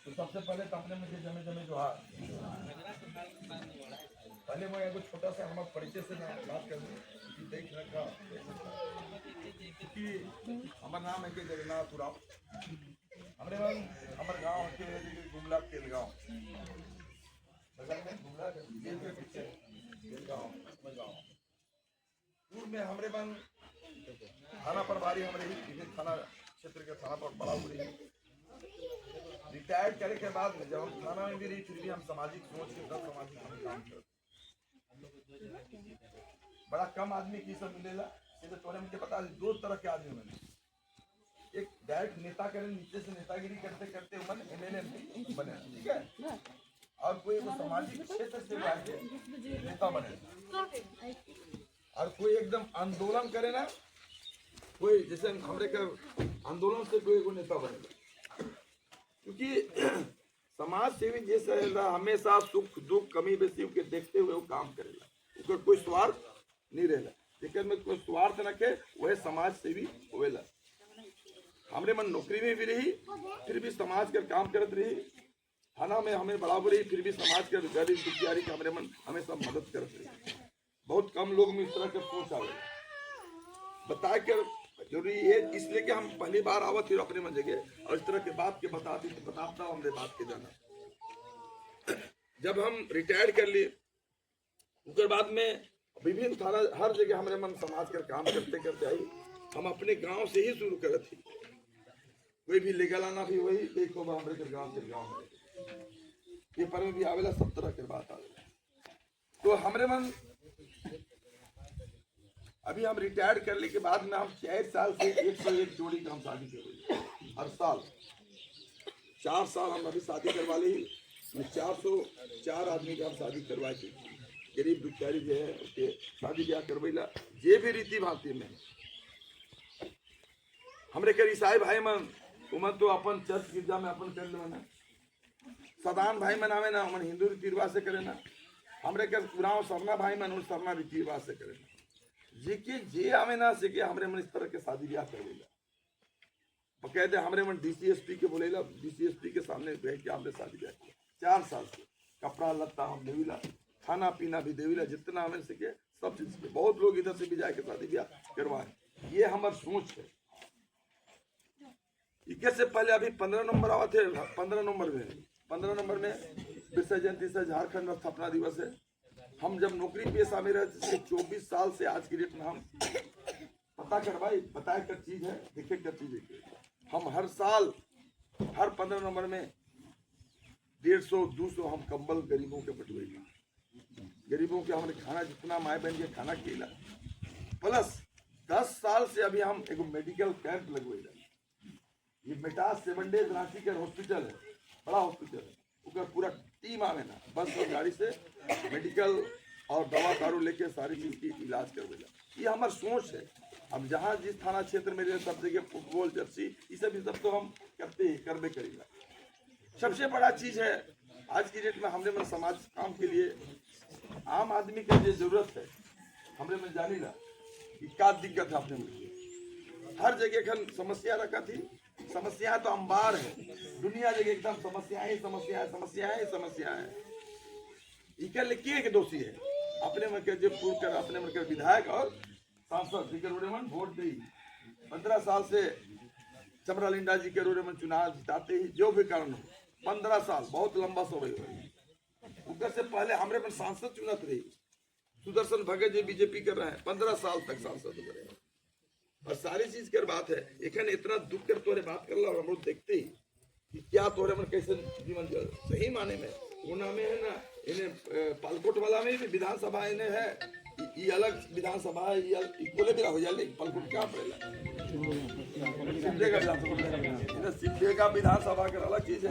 तो सबसे पहले तो अपने मुझे जमे जमे जो पहले मैं एगो छोटा सा हमारे परिचय से मैं बात कर दूँ कि देख रखा कि हमारा नाम है कि जगन्नाथ उराव हमारे मन हमारे गांव के गुमला तेल गांव बगल में गुमला जेल के पीछे तेल गांव दूर में हमारे मन थाना प्रभारी हमारे ही थाना क्षेत्र के थाना पर बड़ा हुई रिटायर्ड करने के बाद जब हम थाना में भी रही फिर भी हम सामाजिक सोच के साथ सामाजिक काम करते बड़ा कम आदमी की सब मिलेला तो तोरे मुझे बता दो तरह के आदमी मिले एक डायरेक्ट नेता करे नीचे से नेतागिरी करते करते मन एमएलए बने ठीक है और कोई सामाजिक क्षेत्र से आके नेता बने और कोई एकदम आंदोलन करे ना कोई जैसे हमरे का आंदोलन से कोई नेता बने क्योंकि समाज सेवी जैसे हमेशा सुख दुख कमी बेसी के देखते हुए वो काम करेगा उसका कोई स्वार्थ नहीं रहेगा लेकिन में कोई स्वार्थ रखे वह समाज सेवी होवेला हमरे मन नौकरी में भी रही फिर भी समाज का काम करते रही थाना में हमें बराबर रही फिर भी समाज के गरीब दुखियारी के हमरे मन हमेशा मदद करते रही बहुत कम लोग में इस तरह के सोच आवे बता कर जरूरी है इसलिए कि हम पहली बार आवत फिर अपने मन जगह और इस तरह के बात के बताता हूँ हमने बात के जाना जब हम रिटायर कर लिए उसके बाद में विभिन्न थाना हर जगह हमारे मन समाज का काम करते करते आई हम अपने गांव से ही शुरू करे थे कोई भी ले गलाना भी वही देखो हमारे गांव के गांव में पेपर में भी आवेला सब तरह के बात आवेला तो हमारे मन अभी हम रिटायर करने के बाद में हम 4 साल से 101 जोड़ी का हम शादी कर रहे हैं हर साल 4 साल हम अभी शादी करवा ली 404 आदमी का हम शादी करवाए थे गरीब दुखियारी जो है उसके शादी ब्याह करवेला जे भी रीति भांति में हमरे कर ईसाई भाई मन उमन तो अपन चर्च गिरजा में अपन कर लो ना सदान भाई मन आवे ना उमन हिंदू रीति रिवाज से करे ना हमरे कर गाँव सरना भाई मन उन सरना रीति रिवाज से करे ना जेके जे आवे ना से हमरे मन इस तरह के शादी ब्याह करवेला बकायदे हमरे मन डीसीएसपी के बोलेला डीसीएसपी के सामने बैठ के हमने शादी ब्याह किया 4 साल से कपड़ा लत्ता हम देविला खाना पीना भी देविला जितना हमें सके सब चीज के बहुत लोग इधर से भी जाके शादी ब्याह करवाए ये हमार सोच है इके से पहले अभी 15 नंबर आवा थे 15 नंबर में बिरसा जयंती से झारखंड स्थापना दिवस है हम जब नौकरी पेशा में रहे 24 साल से आज की डेट में हम पता करवाई बताए कर चीज है देखे कर चीज है हम हर साल हर 15 नंबर में 150-200 हम कंबल गरीबों के बटवाई गरीबों के हमने खाना जितना माए बहन के खाना खिला प्लस 10 साल से अभी हम एक मेडिकल कैंप लगवाई ये मेटास 7 डेज रांची का हॉस्पिटल है बड़ा हॉस्पिटल है उसका पूरा टीम आवे ना बस और गाड़ी से मेडिकल और दवा दारू लेके सारी चीज की इलाज करवेला ये हमारी सोच है हम जहाँ जिस थाना क्षेत्र में सब जगह फुटबॉल जर्सी ये सब तो हम करते ही करबे करेगा सबसे बड़ा चीज है आज की डेट में हमने मन समाज काम के लिए आम आदमी के लिए जरूरत है हमने मन जानी ना कि क्या दिक्कत है अपने मुझे हर जगह खन समस्या रखा थी समस्या तो अंबार है दुनिया जगह एकदम समस्या है इके लिए के दोषी है अपने मन के पूर्व कर अपने मन के विधायक और सांसद जी के रोडे मन वोट दी 15 साल से चमरा लिंडा जी के रोडे मन चुनाव जिताते ही जो भी कारण हो 15 साल बहुत लंबा समय हुआ उधर से पहले हमरे पर सांसद चुनत रही सुदर्शन भगत जी बीजेपी कर रहे हैं 15 साल तक सांसद रहे और सारी चीज कर बात है एखन इतना दुख कर तोरे बात कर ला और हम लोग देखते ही कि क्या तोरे मन कैसे जीवन सही माने में ऊना में है ना इन्हें पालकोट वाला में भी विधानसभा इन्हें है ये अलग विधानसभा है ये बोले भी हो जाए पालकोट क्या पड़ेगा सिमडे का विधानसभा का अलग चीज है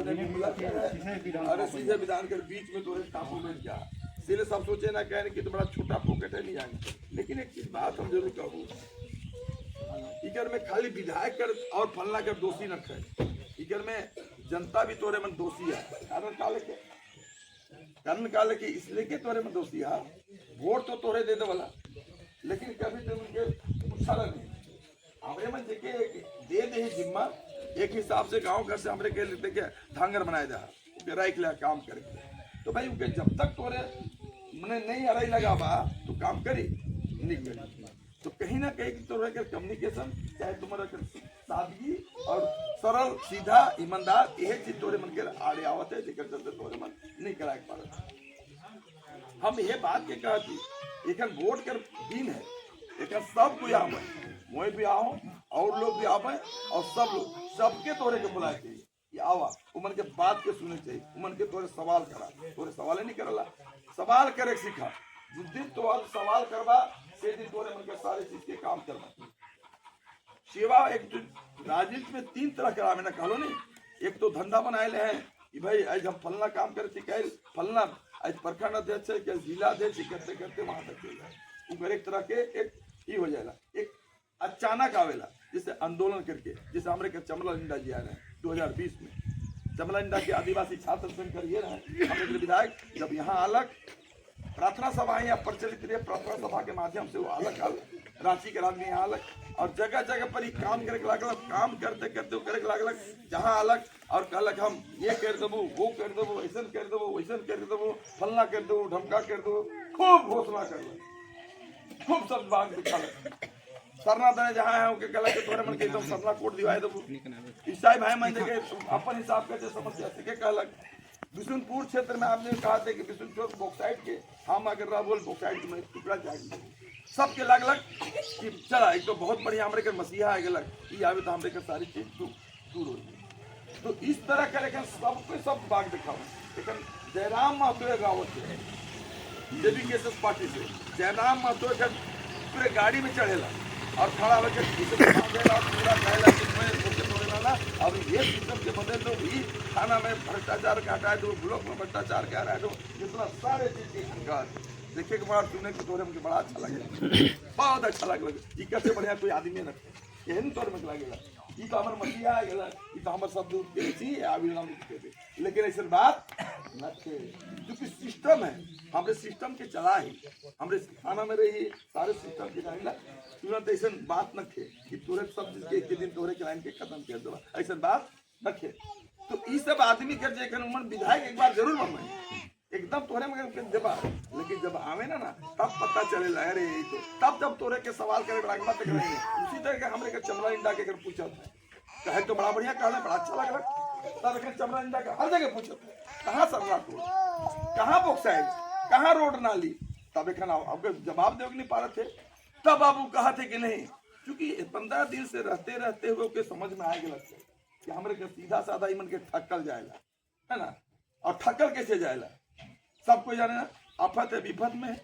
अरे सीधे विधान के बीच में तोरे टापू में क्या इसलिए सब सोचे ना कहें कि तो बड़ा छोटा पॉकेट है नहीं जाएंगे लेकिन एक चीज बात हम जरूर कहूँ इकर में खाली विधायक कर और फलना कर दोषी न है इकर में जनता भी तोरे मन दोषी है कारण काले के इसलिए के तोरे में दोषी है वोट तो तोरे दे दे वाला लेकिन कभी तो उनके पूछा नहीं हमरे मन जेके दे दे जिम्मा एक हिसाब से गांव घर से हमरे के लेते के धांगर बनाए जा के राइख ले काम करे। तो भाई उनके जब तक तोरे मने नहीं अड़ाई लगा बा तो काम करी नहीं करी। तो कहीं ना कहीं तोरे के कम्युनिकेशन चाहे तुम्हारा सादगी और सरल सीधा ईमानदार यह चीज तोरे मन के आड़े आवत है जेकर चलते तोरे मन नहीं करा पारत। हम ये बात के कहती एक वोट कर दिन है, एक सब कोई आवे, मैं भी आओ और लोग भी आवे और सब लोग सबके तोरे के बुलाए चाहिए कि आवा उमन के बात के सुने चाहिए, उमन के तोरे सवाल करा, तोरे सवाल नहीं करला, सवाल करे सीखा। जिस दिन तो सवाल करवा से दिन तोरे मन के सारे चीज के काम करवा। सेवा एक राजनीति में 3 तरह का मैंने कहलो नहीं, एक तो धंधा बनाए हैं कि भाई आज हम फलना काम करते कल फलना आज प्रखंड अध्यक्ष कल जिला अध्यक्ष करते करते वहां तक ऊपर एक तरह के एक ही हो जाएगा। एक अचानक आवेला जैसे आंदोलन करके, जैसे हमारे के चमला इंडा जी आए हैं 2020 में। चमला इंडा के आदिवासी छात्र संघ कर ये रहे हमारे विधायक जब यहाँ अलग प्रार्थना सभा यहाँ प्रचलित रही, प्रार्थना सभा के माध्यम से वो अलग रांची के आदमी यहाँ अलग और जगह जगह पर ही काम करे लागल, काम करते करते वो करे लागल जहाँ अलग और कहलक हम ये कर देबो वो कर देबो ऐसा कर देबो वैसा कर देबो फलना कर दो ढमका कर दो, खूब घोषणा कर खूब सब बात दिखा सरना दने जहाँ है उनके कहलक के तोरे मन के एकदम सरना कोट दिवाए देबो। ईसाई भाई मान के अपन हिसाब के समस्या से के कहलक। बिशुनपुर क्षेत्र में आपने कहा था कि बिशुनपुर बॉक्साइड के हम अगर रहा बोल बॉक्साइड में टुकड़ा चाहिए सबके अलग कि चला एक तो बहुत बढ़िया हमारे के मसीहा है गलत ये आवे तो हमारे के सारी चीज दूर हो गई। तो इस तरह का लेकिन सबको सब बाग दिखाओ। लेकिन जयराम महतो गाँव से जेबीकेएस पार्टी से जयराम महतो पूरे गाड़ी में चढ़ेला और खड़ा होकर अब ये सिस्टम के बदले तो भी थाना में भ्रष्टाचार का हटाए दो, ब्लॉक में भ्रष्टाचार का हटाए दो, जितना सारे चीज की सरकार देखिए के बाद सुनने के तोरे मुझे बड़ा अच्छा लगे, बहुत अच्छा लगे। ये कैसे बढ़िया कोई आदमी न यही तोरे में लगेगा ये तो हमारे मसीहा है गला ये तो हमारे सब दूध के सी आविल नाम लिखते थे। लेकिन ऐसी बात न थे क्योंकि सिस्टम है हमारे सिस्टम के चला ही हमारे थाना में रही सारे सिस्टम के जाने तुरंत ऐसा बात न थे कि तुरंत सब चीज के एक दिन तोरे के लाइन के खत्म कर दो, ऐसा बात न थे। तो ये सब आदमी कर जे उमन विधायक एक बार जरूर बनवाए एकदम तोरे में देबा, लेकिन जब आवे ना तब पता चलेला अरे तो तब तोरे के सवाल करे बड़ा मत करेंगे। उसी तरह के हमरे के चमड़ा इंडा के पूछा कहे तो बड़ा बढ़िया कहना बड़ा अच्छा लग रहा तब चमड़ा इंडा का हर जगह पूछा कहाँ सरना टोल कहाँ बॉक्साइड कहाँ रोड नाली तब एक जवाब दे नहीं पा रहे थे। तब बाबू कहा थे कि नहीं क्योंकि 15 दिन से रहते रहते हुए के समझ में आ गया कि हमरे के सीधा साधा इमन के ठक्कल जाएगा है ना। और ठक्कल कैसे जाएगा सबको जाने ना आफत है विपत में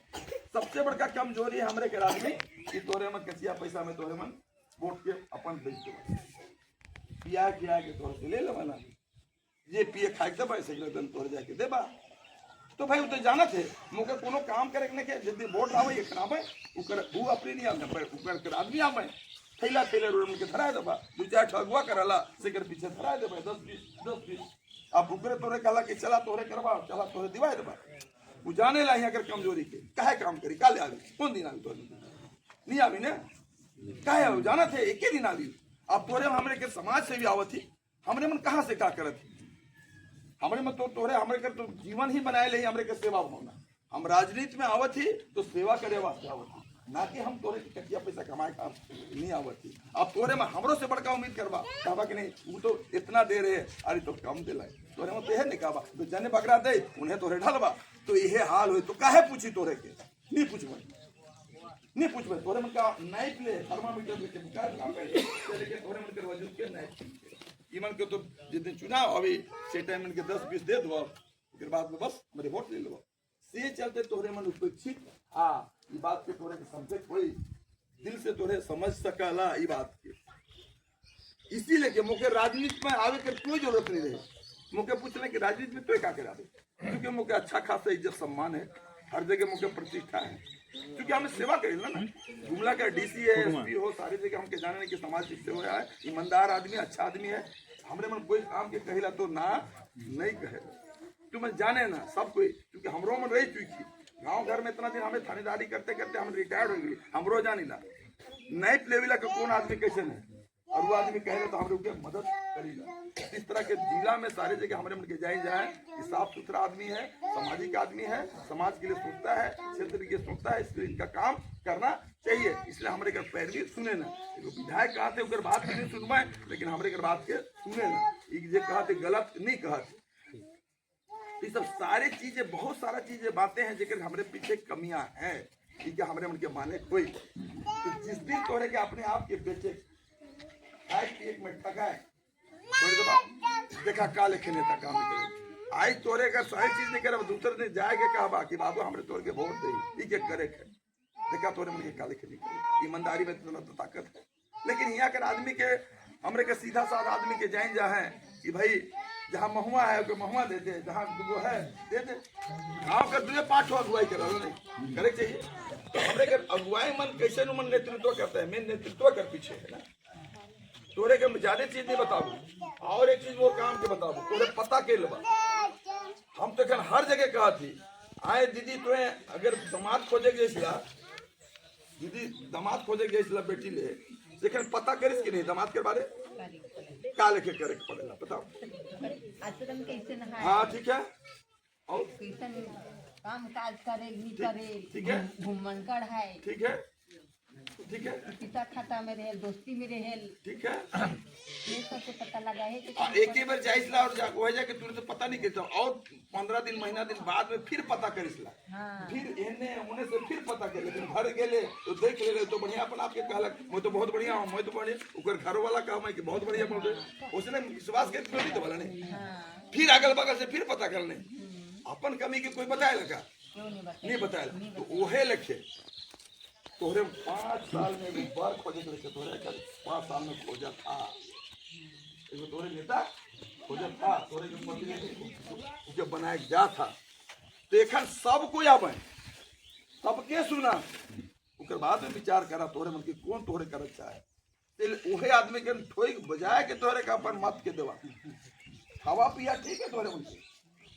सबसे बड़का कमजोरी है हमरे के आदमी कि तोरे मन कसिया पैसा में तोरे मन वोट के अपन बेच दे पिया के तोरे से ले लेवा ना ये पिए खाए दे पैसे दिन तोरे जाके देबा। तो भाई वो तो जाना थे मुके कोनो काम करे के जल्दी वोट आवे ये खराबे उकर वो अपनी नहीं आवे पर उकर के आदमी आवे थैला रोड में के धरा देबा दू चार ठगवा करला सेकर पीछे धरा देबा 10 20 अब उकरे तोरे कहला कि चला तोरे करवा चला तोरे दिवाए देबा वो जाने ला अगर कमजोरी के काहे काम करी काले आवी कौन दिन आवी तोरे नहीं आवी ने काहे आवी जाना थे एक ही दिन आवी। अब तोरे हमरे के समाज से भी आवत थी हमरे मन कहां से का करत हमरे में तो तोरे हमरे के तो जीवन ही बनाए ले हमरे के सेवा होना हम राजनीति में आवत ही तो सेवा करे वास्ते आवत थी ना कि हम तोरे के कटिया पैसा कमाए का नहीं आवत थी। अब तोरे में हमरो से बड़का उम्मीद करवा कहवा कि नहीं वो तो इतना दे रहे अरे तो कम दिला तोरे में तो यह नहीं कहवा तो जने बकरा दे उन्हें तोरे ढलवा तो यह हाल हुई तो काहे पूछी तोरे के नहीं पूछबे तोरे में का नाइट ले थर्मामीटर लेके बुखार काम करे लेकिन तोरे में के वजूद के नाइट ईमन के तो जितने चुनाव अभी से टाइम के 10-20 दे दो फिर बाद में बस मेरे वोट ले लो से चलते तोरे मन उपेक्षित ये बात के तोरे के समझे कोई दिल से तोरे समझ सकला ये बात के इसीलिए कि मुके राजनीति में आवे के कोई जरूरत नहीं रहे मुके पूछने की राजनीति में तो क्या करा दे क्योंकि मुके अच्छा खासा इज्जत सम्मान है हर जगह मुके प्रतिष्ठा है क्योंकि हमें सेवा करेला ना गुमला का डीसी है एसपी हो सारी जगह हमके जाने कि समाज से है ईमानदार आदमी अच्छा आदमी है हमरे मन कोई काम के कहेला तो ना नहीं कहेला तो मैं जाने ना सब कोई क्योंकि हमरो में रही चुकी गांव घर में इतना दिन हमें थानेदारी करते करते हम रिटायर्ड हो गए हमरो जानी ला नहीं लेवल का कौन आदमी कैसे नहीं और वो आदमी कहे तो हम लोग मदद करेगा। इस तरह के जिला में सारे जगह हमारे मन के जाए जाए कि साफ सुथरा आदमी है, सामाजिक आदमी है, समाज के लिए सोचता है, क्षेत्र के लिए सोचता है, इसलिए इनका काम करना चाहिए। इसलिए हमारे घर पैरवी सुने ना, विधायक कहा थे उनकर बात नहीं सुनवाए, लेकिन हमारे घर बात के सुने ना, ये कहा थे गलत नहीं कहा थे। ये सब सारे चीजें, बहुत सारा चीजें बातें हैं जेकर हमारे पीछे कमियां हैं, ठीक है, हमारे मन के माने कोई तो जिस दिन तोड़े के अपने आप के बेचे एक में ठगाए देखा का लिखे नेता काम करे आज तोरे का सारी चीज नहीं करे, दूसरे दिन जाएगा कहा कि बाबू हमरे तोड़ के वोट दे ये करे है देखा तोरे मन के का लिखे नहीं करे। ईमानदारी में तो ताकत है, लेकिन यहाँ के आदमी के हमरे के सीधा साधा आदमी के जान जा है कि भाई जहाँ महुआ है उसको महुआ दे दे, जहाँ दुगो है दे दे। गाँव का 2-5 अगुवाई कर नहीं करे चाहिए। तो हमरे के अगुवाई मन कैसे मन नेतृत्व करता है, मेन नेतृत्व कर पीछे है ना। तोरे के ज्यादा चीज नहीं बताबू और एक चीज वो काम के बताबू तोरे पता के लेबा। हम तो कल हर जगह कहा थी आए दीदी तुए अगर दामाद खोजे जैसा दीदी दामाद खोजे जैसा बेटी ले लेकिन पता करिस कि नहीं दामाद के बारे का लेके करे पड़ेगा बताओ। हाँ ठीक है और काम काज करे नहीं करे ठीक है घूमनकर है ठीक है ठीक है पिता खाता में रहे दोस्ती में रहे ठीक है ये सब को पता लगा है कि एक ही बार जाइसला और वह जाके तुरंत पता नहीं करता और 15 दिन महीना दिन बाद में फिर पता करिसला। हाँ। फिर एने होने से फिर पता कर लेकिन घर गेले तो देख ले तो बढ़िया अपन आपके कहलक मैं तो बहुत बढ़िया हूँ मैं तो बढ़िया उकर घर वाला काम है कि बहुत बढ़िया बोल रहे उसने विश्वास कर क्यों नहीं तो बोला नहीं। फिर अगल बगल से फिर पता कर ले अपन कमी के कोई बताए लगा नहीं बताया तो वहे लिखे तोहरे 5 साल में भी बार खोजे के तोहरे कर 5 साल में खोजा था एगो तोहरे नेता खोजा था तोहरे के मंत्री जो बनाया जा था तो एखन सब कोई आवे सबके सुना उकर बाद में विचार करा तोहरे मन के कौन तोहरे करत चाहे ते ओहे आदमी के ठोई बजाए के तोहरे का अपन मत के देवा खावा पिया ठीक है तोहरे मन के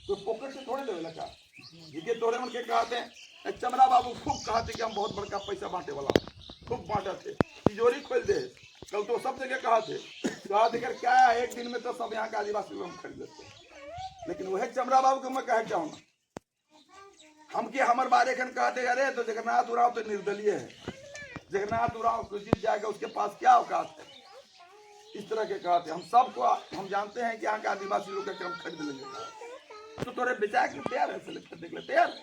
तो पॉकेट से थोड़े देवे लगा ये तोहरे मन के कहते हैं चमरा बाबू खूब कहते कि हम बहुत बड़का पैसा बांटे वाला खूब बांटा थे तिजोरी खोल दे कल तो सब जगह कहा थे क्या एक दिन में तो सब यहाँ के आदिवासी लोग खरीद लेते लेकिन वह चमरा बाबू को मैं कह क्या हूँ हम के हमारे बारे खन कहते अरे तो जगन्नाथ उराव तो निर्दलीय है जगन्नाथ उराव को जीत जाएगा उसके पास क्या औकात है इस तरह के कहते हम सबको हम जानते हैं कि यहाँ के आदिवासी लोग का हम खरीद लेंगे तो तोरे बेचा के तैयार है देख ले तैयार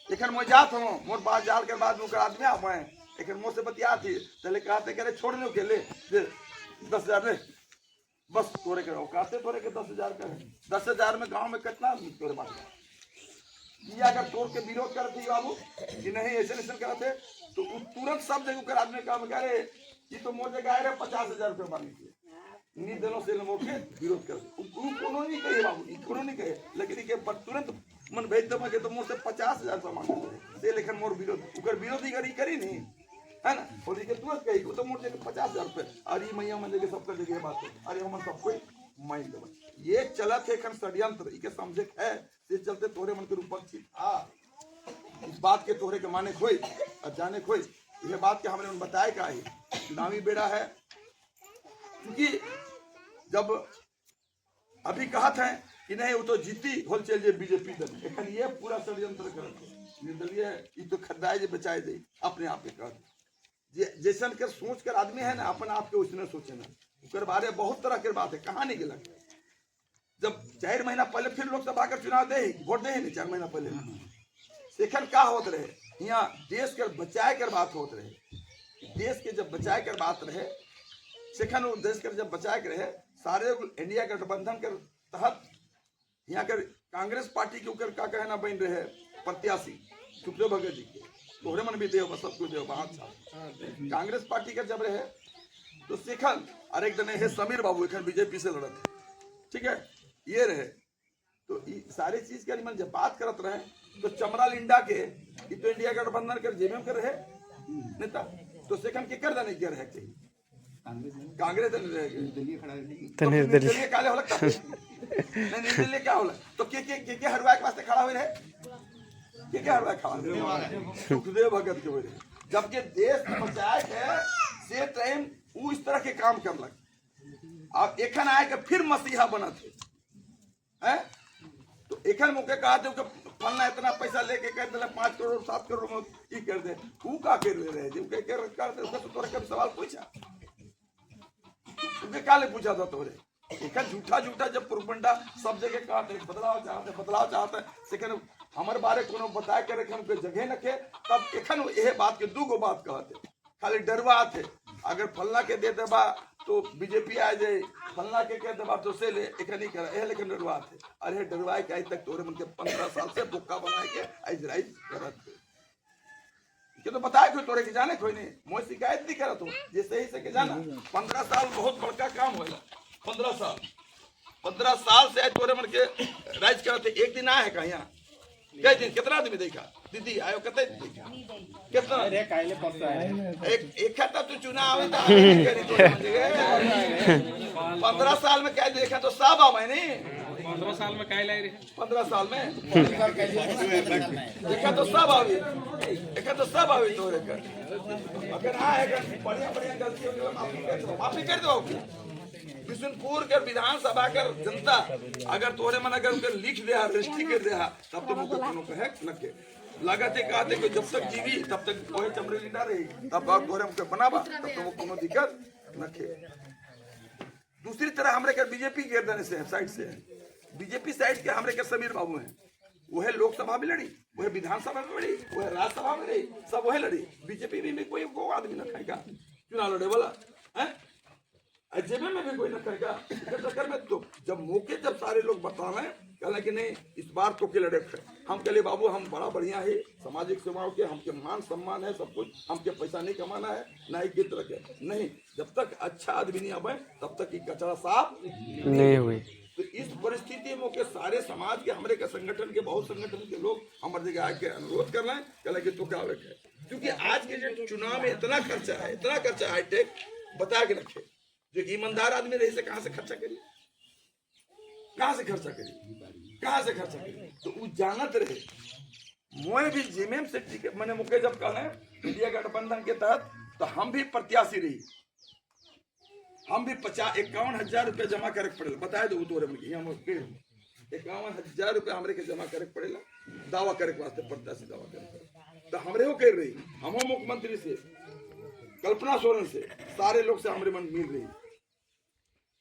लेकिन मैं जात हूँ मोर बात जाल के बाद मुकर आदमी आप हैं लेकिन मुँह से बतिया थी चले कहते करे छोड़ने के ले 10,000 ले बस तोरे के औकाते तोरे के 10,000 का 10,000 में गांव में कितना आदमी तोरे बात ये अगर तोड़ के विरोध करती बाबू कि नहीं ऐसे करते तो तुरंत सब जगह कर आदमी काम करे ये तो मोर जगह आए 50,000 रुपये मांगी थी नहीं दिनों से मोर के विरोध कर कोनो नहीं कहे बाबू कोनो नहीं कहे लेकिन तुरंत मन भेज दे तो मोर से 50,000 रुपये मांगे से लेकिन मोर विरोधी करी नहीं है ना और ये तुरंत कही तो मोर जगह 50,000 रुपये अरे मैया मन जगह सबका जगह बात है अरे हम सब कोई माइन देव ये चलत है खन षड्यंत्र इके समझे है से चलते तोरे मन के रूपक थी इस बात के तोरे के माने खोई और जाने खोई यह बात के हमने बताया का है चुनावी बेड़ा है क्योंकि जब अभी कहा था कि नहीं वो तो जीती होल चल जे बीजेपी दल एखन ये पूरा षड्यंत्र कर निर्दलीय ये तो खदाए जे बचाए दे अपने आप के कह जैसन के सोच कर आदमी है ना अपन आप के उसने सोचे ना उकर बारे बहुत तरह के बात है कहाँ नहीं गेलक जब 4 महीना पहले फिर लोकसभा का चुनाव दे वोट दे नहीं 4 महीना पहले एखन का होत रहे यहाँ देश के बचाए कर बात होत रहे देश के जब बचाए कर बात रहे सेखन देश के जब बचाए के रहे सारे इंडिया गठबंधन के तहत यहाँ के कांग्रेस पार्टी के ऊपर का कहना बन रहे प्रत्याशी सुखदेव भगत जी के तोहरे मन भी देव सब कुछ देव कांग्रेस पार्टी का जब रहे तो सेखन और एक दिन है समीर बाबू एखन बीजेपी से लड़त ठीक है ये रहे तो सारी चीज के मन जब बात करत रहे तो चमरा लिंडा के तो इंडिया गठबंधन कर जेबीएम कर रहे नेता तो सेखन के कर देने के रहे चाहिए कांग्रेस निर्दलीय काले होला नहीं निर्दलीय क्या होला तो के हरवाए के वास्ते खड़ा हुए रहे के हरवाए खड़ा सुखदेव भगत के हुए जबकि देश बचाए है से टाइम वो इस तरह के काम करलक अब एखन आए के फिर मसीहा बना थे हैं। तो एखन मुके कहा थे कि फलना इतना पैसा लेके कर दे 5 करोड़ 7 करोड़ में की कर दे तू का कर रहे थे उनके कर दे उसका तो तोरे कभी सवाल पूछा उनके काले पूछा था तोरे एखन झूठा झूठा जब पुरबंडा सब जगह कहते बदलाव चाहते सेकंड हमारे बारे कोनो बताए के रखे हमके जगह नखे तब एखन यह बात के दूगो बात कहते खाली डरवा थे अगर फलना के दे देबा तो बीजेपी आ जाए फलना के कह देबा तो से ले एखन नहीं करे लेकिन डरवा थे अरे डरवाए के आज तक तोरे मन के 15 साल से बुक्का बनाए के आज राइज करत के तो बताए कोई तोरे के जाने कोई नहीं मोय शिकायत नहीं करत हो जे सही से के जाना 15 साल बहुत बड़का काम होला 15 साल से आज तोरे मन के राइज करत एक दिन आए है कहीं कई दिन कितना आदमी देखा दीदी आयो कते देखा कितना अरे काले परसों आए एक खाता तो चुनाव है तो करी तो 15 साल में क्या देखा तो सब आ मैंने 15 साल में काय लाई रे 15 साल में देखा तो सब आवे देखा तो सब आवे तोरे कर अगर आएगा बढ़िया बढ़िया गलती होगी माफी कर दो बिशुनपुर के विधानसभा कर जनता अगर तोरे मन अगर उनके लिख दे रजिस्ट्री कर दे तब तो मुझे कोनो कहे न के लागत है कहते कि जब तक जीवी तब तक कोई चमड़ी लिंडा रही तब बात तोरे मुझे बनावा तब तो वो कोनो दिक्कत न के। दूसरी तरह हमरे के बीजेपी के देने से साइड से बीजेपी साइड के हमरे के समीर बाबू हैं वह लोकसभा में लड़ी वह विधानसभा में लड़ी वह राज्यसभा में लड़ी सब वह लड़ी बीजेपी में कोई वो आदमी न खाएगा चुनाव लड़े वाला है जेबे में भी कोई न करेगा चक्कर में तो जब मौके जब सारे लोग बता रहे हैं कहना कि नहीं इस बार तो के लड़े हम कहले बाबू हम बड़ा बढ़िया है सामाजिक सेवाओं के हमके मान सम्मान है सब कुछ हमके पैसा नहीं कमाना है ना ही गिद्ध रखे नहीं जब तक अच्छा आदमी नहीं आवे तब तक ये कचरा साफ नहीं हुई। तो इस परिस्थिति में के सारे समाज के हमारे के संगठन के बहुत संगठन के लोग हमारे जगह आके अनुरोध कर रहे हैं कहला कि तो क्या है क्योंकि आज के जो चुनाव में इतना खर्चा है हाईटेक बता के रखे जो ईमानदार आदमी रही से कहां से खर्चा करी तो वो जानत रहे मोए भी जीमेम से टिकट मैंने मुके जब कहले इंडिया गठबंधन के तहत तो हम भी प्रत्याशी रही हम भी 51,000 रुपया जमा करे पड़े बताए दो तोरे में 51,000 रुपया हमरे के जमा करे पड़ेला दावा करे के वास्ते प्रत्याशी दावा करे तो हमरे हो कर रही हम मुख्यमंत्री से कल्पना सोरेन से सारे लोग से हमारे मन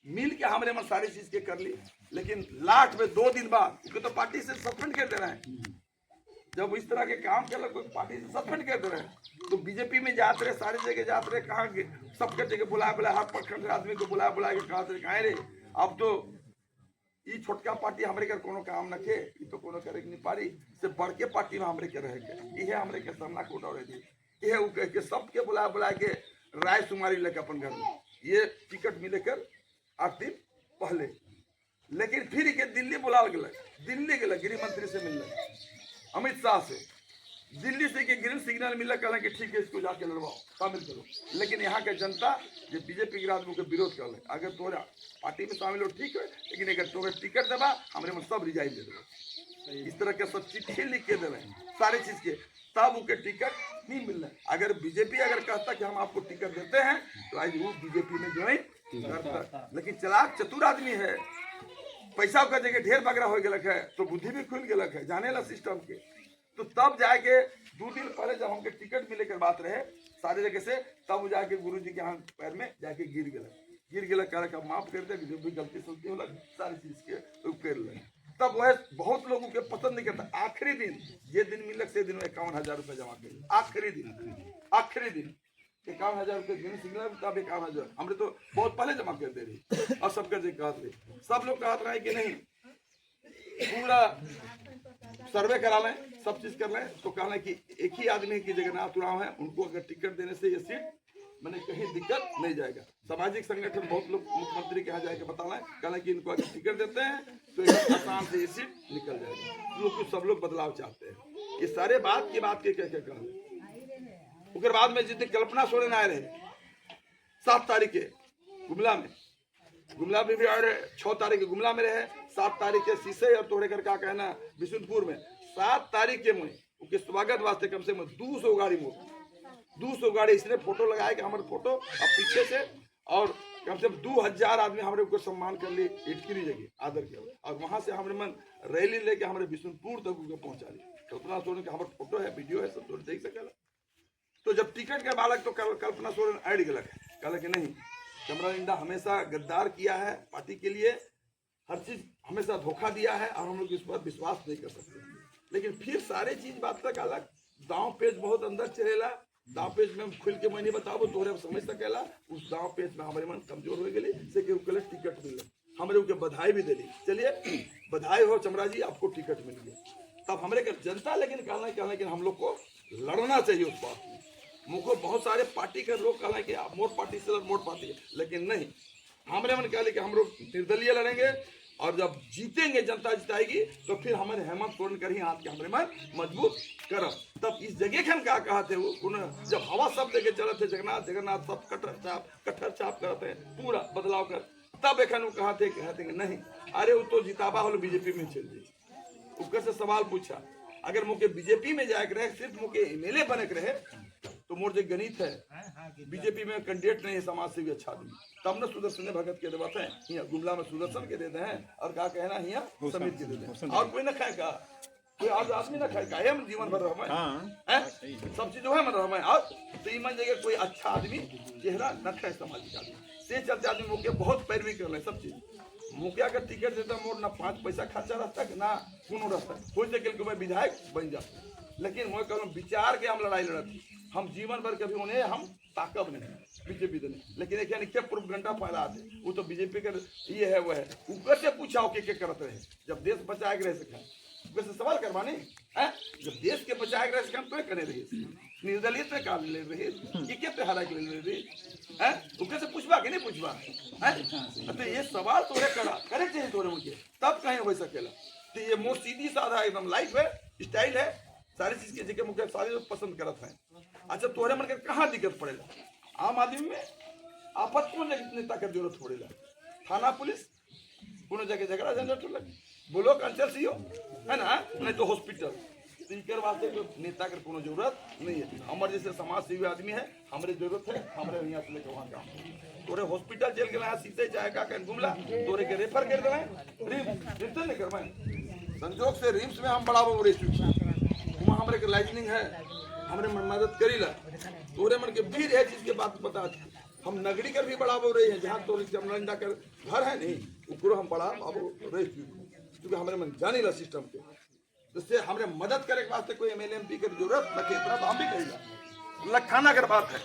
मिल के हमारे मन सारी चीज के कर ली लेकिन लास्ट में 2 दिन बाद उनको तो पार्टी से सस्पेंड कर दे रहे हैं जब इस तरह के काम कर कोई पार्टी से सस्पेंड कर दे रहे हैं तो बीजेपी में जाते रहे सारी जगह जाते रहे कहाँ सबके जगह बुला हर प्रखंड आदमी को बुला के कहा रे अब तो ये छोटका पार्टी हमारे के कोनो काम न के तो कोनो करे नहीं पारी से बड़के पार्टी में हमारे के रहे के ये हमारे के सामना को उठा रहे थे ये कह के सबके बुला के राय सुमारी लेकर अपन घर में ये टिकट मिले कर 8 दिन पहले लेकिन फिर के दिल्ली बुला दिल्ली गए गृह मंत्री से मिलने अमित शाह से दिल्ली से के ग्रीन सिग्नल मिला कहला कि ठीक है इसको जाके लड़वाओ शामिल करो लेकिन यहाँ के जनता जो बीजेपी के आदमी के विरोध कर ले अगर तोरा पार्टी में शामिल हो ठीक है लेकिन अगर तोरे टिकट देवा हमारे में सब रिजाइन दे देवे इस तरह के सब चिट्ठी लिख के देवे सारी चीज के तब उनके टिकट नहीं मिल रहा अगर बीजेपी अगर कहता कि हम आपको टिकट देते हैं तो आज वो बीजेपी में ज्वाइन करता लेकिन चलाक चतुर आदमी है पैसा का जगह ढेर बगरा हो गलक है तो बुद्धि भी खुल गलक है जाने ला सिस्टम के तो तब जाके 2 दिन पहले जब हमके टिकट मिले के बात रहे सारे जगह से तब जाके गुरु जी के हाथ पैर में जाके गिर गलक कह माफ कर दे जो भी गलती सलती होला सारी चीज के तो कर ले तब वह बहुत लोगों के पसंद नहीं करता आखिरी दिन ये दिन मिलक से दिन 51,000 रुपया जमा कर आखिरी दिन 51,000 रुपये गिन सिग्नल तब 51,000 हमने तो बहुत पहले जमा कर दे रही और सबका जो कहते रहे सब लोग कहते रहे कि नहीं पूरा सर्वे करा लें सब चीज कर लें तो कहना कि एक ही आदमी की जगन्नाथ चुनाव है उनको अगर टिकट देने से ये सीट मैंने कहीं दिक्कत नहीं जाएगा सामाजिक संगठन बहुत लोग मुख्यमंत्री के यहाँ जाके बता रहे हैं कहना कि इनको अगर टिकट देते हैं तो आसान से ये सीट निकल जाएगी सब लोग बदलाव चाहते हैं ये सारे बात के क्या कह उसके बाद में जितने कल्पना सोरेन आए रहे 7 तारीख के गुमला में भी आए रहे 6 तारीख के गुमला में रहे 7 तारीख के शीशे और तोड़े कर क्या कहना बिशुनपुर में 7 तारीख के में उनके स्वागत वास्ते कम से कम 200 गाड़ी इसने फोटो लगाया कि हमारे फोटो अब पीछे से और कम से कम 2000 आदमी हमारे को सम्मान कर लिए इटकी जगह आदर किया और वहां से हमारे मन रैली लेके हमारे बिशुनपुर तक उनको पहुंचा ली। तो उतना सोने का हमारे फोटो है, वीडियो है, सब तो देख सकेला। तो जब टिकट के बालक तो कल्पना सोरेन ऐड गलत है, कहा कि नहीं चमराइंदा हमेशा गद्दार किया है पार्टी के लिए, हर चीज हमेशा धोखा दिया है और हम लोग इस पर विश्वास नहीं कर सकते। लेकिन फिर सारे चीज बात तक अलग दांव पेच बहुत अंदर चलेला, दांव पेच में हम खुल के मैंने बताबो तोरे समझ सकेला। उस दांव पेच में हमारे मन कमजोर हो गई से कि उनके टिकट मिले, हमरे उनके बधाई भी दिली, चलिए बधाई हो चमरा जी आपको टिकट मिल गया। तब हमारे का जनता लेकिन कहना कि हम लोग को लड़ना चाहिए उस बात में। मुझको बहुत सारे पार्टी के लोग कहना कि आप मोट पार्टी से मोट पार्टी है, लेकिन नहीं हमारे मन कहले कि हम लोग निर्दलीय लड़ेंगे और जब जीतेंगे जनता जिताएगी तो फिर हमारे हेमंत सोरेन कर ही हाथ के हमारे मन मजबूत करब। तब इस जगह के हम क्या कहते वो जब हवा सब जगह चलते जगन्नाथ जगन्नाथ सब कट्टर चाप करते हैं पूरा बदलाव कर, तब एखन वो कहते कि नहीं अरे वो तो जिताबा हो बीजेपी में चल जाए। उसके से सवाल पूछा अगर मुझे बीजेपी में जाए रहे सिर्फ मुझे एमएलए बने के रहे तो मोर जो गणित है बीजेपी में कैंडिडेट नहीं है समाज से भी अच्छा आदमी, तब न सुदर्शन भगत के देते हैं यहाँ गुमला में सुदर्शन के देते हैं और क्या कहना यहाँ समित के देते हैं और कोई न खाएगा, कोई और आदमी न खाएगा, हम जीवन भर रह सब चीज है मन रह और तो ईमान जगह कोई अच्छा आदमी चेहरा न खाए सामाजिक आदमी से चलते आदमी मुखिया बहुत पैरवी कर रहे सब चीज। मुखिया का टिकट देता मोर ना 5 पैसा खर्चा रहता है ना कोनो रहता है, हो सके कि मैं विधायक बन जा, लेकिन मैं कहूँ विचार के हम लड़ाई लड़ती हम जीवन भर कभी उन्हें हम ताकब नहीं बीजेपी देने, लेकिन एक यानी क्या प्रोपेगेंडा फैला दे वो तो बीजेपी का ये है वो है ऊपर से पूछाओ के करते रहे जब देश बचाए रह सके ऊपर से सवाल करवाने हैं जब देश के बचाए रह सके तो करे रही निर्दलीय पे काम ले रही ये क्या त्योहार के ले रही है ऊपर से पूछवा के नहीं पूछवा है तो ये सवाल तोरे करे चाहिए तोरे मुझे तब कहीं हो सकेला। तो ये मोर सीधी साधा एकदम लाइफ है स्टाइल है सारी चीज की जगह मुझे सारे लोग पसंद करते हैं। अच्छा तोहरे मन के कहाँ दिक्कत पड़ेगा, आम आदमी में आपत कौन नेता की जरूरत पड़ेगा, थाना पुलिस कोनो जगह झगड़ा झंझट हो लगे बोलो अंचल सीओ है ना नहीं तो हॉस्पिटल तो इकर वास्ते तो नेता की कोनो जरूरत नहीं है। हमारे जैसे समाज सेवी आदमी है हमारे जरूरत है हमारे यहाँ से लेकर वहाँ काम तोरे हॉस्पिटल चल गए सीधे चाहे का कहीं घूमला तोरे के रेफर कर दे रिम्स नहीं करवाए संजोग से रिम्स में हम बड़ा वहाँ हमारे लाइजनिंग है हमारे मदद करी ला तोरे मन के भी है चीज के बात बता हम नगरी कर भी बढ़ा रहे हैं जहाँ तो चमरंदा कर घर है नहीं ऊपर हम बढ़ा रहे क्योंकि हमारे मन जानी ला सिस्टम के जिससे हमारे मदद करे के वास्ते कोई एमएलए एमपी की जरूरत रखे इतना तो हम भी कहेगा लखाना कर बात है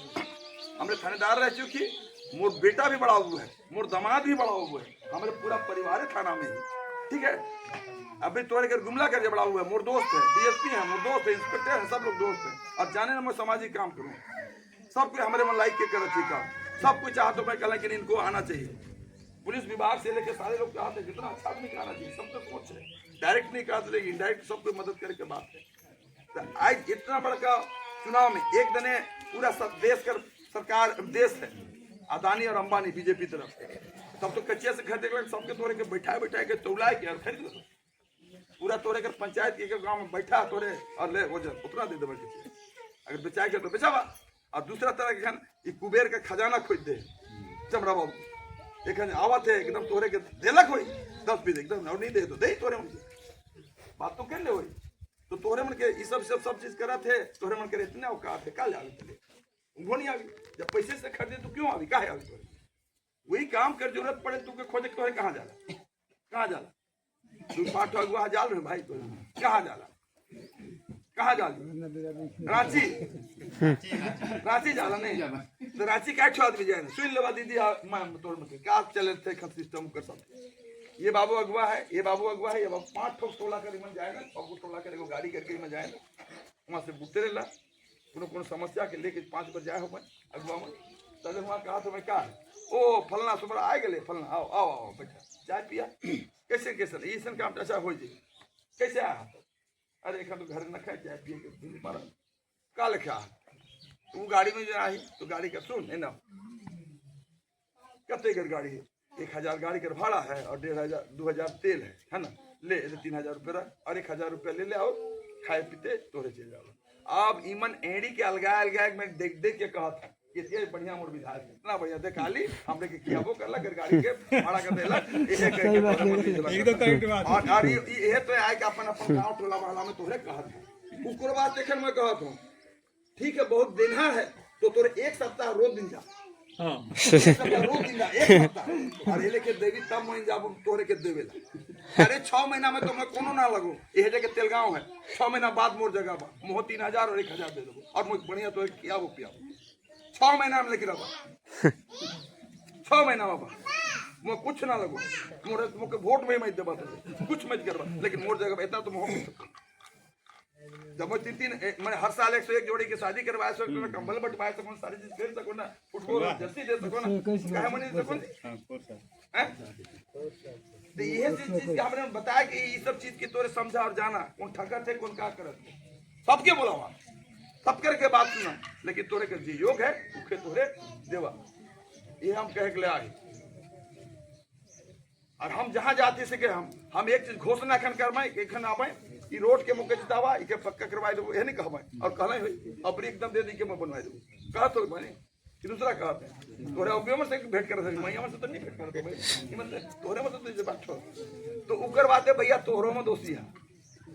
हमारे थानेदार रह चुकी मोर बेटा भी बड़ा हुआ है मोर दामाद भी बड़ा हुआ है हमारे पूरा परिवार थाना में है ठीक है। अभी तोरे कर गुमला कर बड़ा हुआ है मोर दोस्त है डीएसपी है मोर दोस्त है इंस्पेक्टर है सब लोग दोस्त हैं और जाने ना मैं सामाजिक काम करूँ सब कोई हमारे मन लाइक के कर रखी काम सब कुछ चाहते मैं कह लेकिन इनको आना चाहिए पुलिस विभाग से लेकर सारे लोग चाहते हैं कितना अच्छा आदमी आना चाहिए सबको सोच है डायरेक्ट नहीं कहते लेकिन इनडायरेक्ट सबको मदद करके बात है। तो आज इतना बड़का चुनाव में एक दने पूरा देश का सरकार देश है अदानी और अंबानी बीजेपी तरफ तब तो कच्चे से खरीदे सबके तोड़े के बैठाए के तौलाए के खरीद लो पूरा तोड़े कर पंचायत के गांव में बैठा तोड़े और ले वजन उतना दे देवे अगर बेचाए के तो बेचावा और दूसरा तरह के कुबेर का खजाना खोज दे चमड़ा बाबू एक आवत है एकदम तोड़े के देलक हो 10 बीस एकदम और नहीं दे तो दे तोड़े मन के बात तो कर ले वही तो तोहरे मन के ये सब चीज करा थे तोहरे मन के इतने औकात है का ले चले वो नहीं आवी जब पैसे से खरीदे तो क्यों आवी काहे आवी तोरे वही काम कर जरूरत पड़े तू के खोजे तोहरे कहाँ जाला तू पाठ अगुआ जाल रहे भाई तो कहाँ जाल रांची जाला नहीं जाला तो रांची का आदमी जाए सुन लेवा दीदी तोड़ मत क्या चले थे सिस्टम कर सब ये बाबू अगुआ है ये बाबू 5 ठोक टोला कर मन जाएगा और टोला कर गाड़ी करके में जाएगा वहाँ से बुते रहेला कोनो समस्या के लेके 5 बजे जाए हो मैं अगुआ में तब वहाँ कहा तो मैं क्या ओ फलना सुबह आए गए फलना आओ आओ आओ बैठा चाय पिया कैसे ये सन काम अच्छा हो जाए कैसे आया अरे एक तो घर न खाए चाय पिए के मारा का लिखा तू गाड़ी में जो आई तो गाड़ी का सुन है ना कते कर गाड़ी है 1000 गाड़ी का भाड़ा है और 1500-2000 तेल है ना ले 3000 रुपये और 1000 रुपया ले आओ खाए पीते तोरे चले जाओ। अब ईमन एड़ी के अलगाए मैं देख के कहा था ये बढ़िया मोर विधायक है, इतना बढ़िया देखा ली हमने के किया वो करला कर गाड़ी के भाड़ा कर देला एकदम करेक्ट बात। और ये तो आए कि अपन अपन गांव टोला वाला में तोरे कहत उकर बात देखन मैं कहत हूं ठीक है बहुत दिन है तो तोरे एक सप्ताह रोज दिन जा हां रोज दिन जा एक सप्ताह और ये लेके देवी तब मैं जाब तोरे के देवेला अरे 6 महीना में तो मैं कोनो ना लगू ये जगह तेलगांव है 6 महीना बाद मोर जगह बा मोह 3000 और 1000 दे देबो और मैं बढ़िया तो किया वो पिया 6 महीना में लेके रहा 6 महीना बाबा मैं कुछ ना लगू मोरे मुके वोट में मैं देबा कुछ मत करबा लेकिन मोर जगह इतना तो मोह जब मैं 3 मैंने हर साल 101 जोड़ी की शादी करवाया सको मैं कंबल बटवाया सको सारी चीज कर सको ना फुटबॉल जर्सी दे सको ना कहे मनी दे सको हैं तो ये चीज का हमने बताया कि ये सब चीज की तोरे समझा और जाना कौन ठगा थे कौन का करत सबके बुलावा सब करके बात सुना लेकिन तोरे के जी योग है उखे तोरे देवा ये हम कह के ले आए और हम जहां जाते से के हम एक चीज घोषणा खन करवाए एखन आवे ई रोड के मुके जितावा इके पक्का करवाई देबो ये नहीं कहबै और कहले होई अपनी एकदम दे दी के मैं बनवाई देबो कहत हो माने कि दूसरा कहत है तोरे उपयोग से भेंट कर सके मैं हमसे तो नहीं भेंट करते भाई मतलब तोरे में तो जे बात हो तो उकर बात है भैया तोहरो में दोस्ती है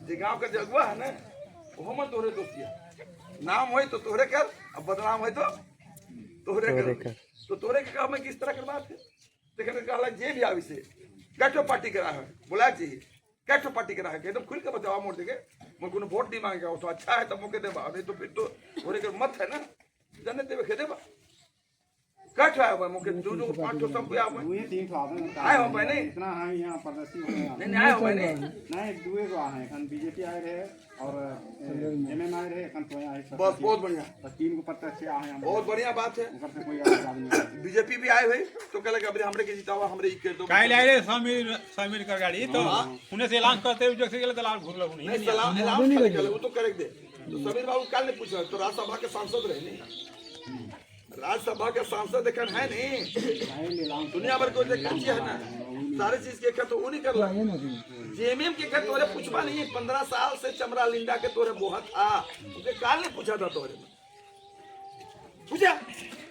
जे गांव का जगवा है ना वो में तोरे दोस्ती है नाम होई तो तोरे कर अब बदनाम होई तो तोरे कर तो तोरे के काम में किस तरह कर बात है देखने कहला जे भी आवी से कैटो पार्टी करा है बुला चाहिए कैटो पार्टी करा है एकदम खुल के बताओ मोड़ देके मैं कोनो वोट नहीं मांगेगा तो अच्छा है तब मुके देबा नहीं तो फिर तो थोड़े के मत है ना जाने देबे के देबा कैट है भाई मुके जो 5 तो सब पे आप दुए 3 तो आवे आए हो भाई नहीं इतना हम यहां प्रदर्शन हो रहे नहीं आए हो भाई नहीं दुए को आए हैं बीजेपी आए रहे और एमएम आए रहे এখন तो आए सब बस बहुत बढ़िया तो 3 को प्रत्यक्ष आए हैं बहुत बढ़िया बात है ऊपर से कोई आदमी बीजेपी भी आए हुए तो कहले कि हमरे के जितावा हमरे के दो काहे ले रे शामिल कर गाड़ी तो उन्हें से ऐलान करते जो से गेले तो लाल घुरलो नहीं सलाम ऐलान करे वो तो करे दे तो समीर बाबू काल ने पूछा तो राज्यसभा के सांसद रहे नहीं राज्यसभा के सांसद देखन है नहीं दुनिया भर को देखन है ना सारे चीज के तो वो नहीं कर रहा जेएमएम के कर तोरे पूछवा नहीं 15 साल से चमरा लिंडा के तोरे बोहा था उनके काल ने पूछा था तोरे पूछा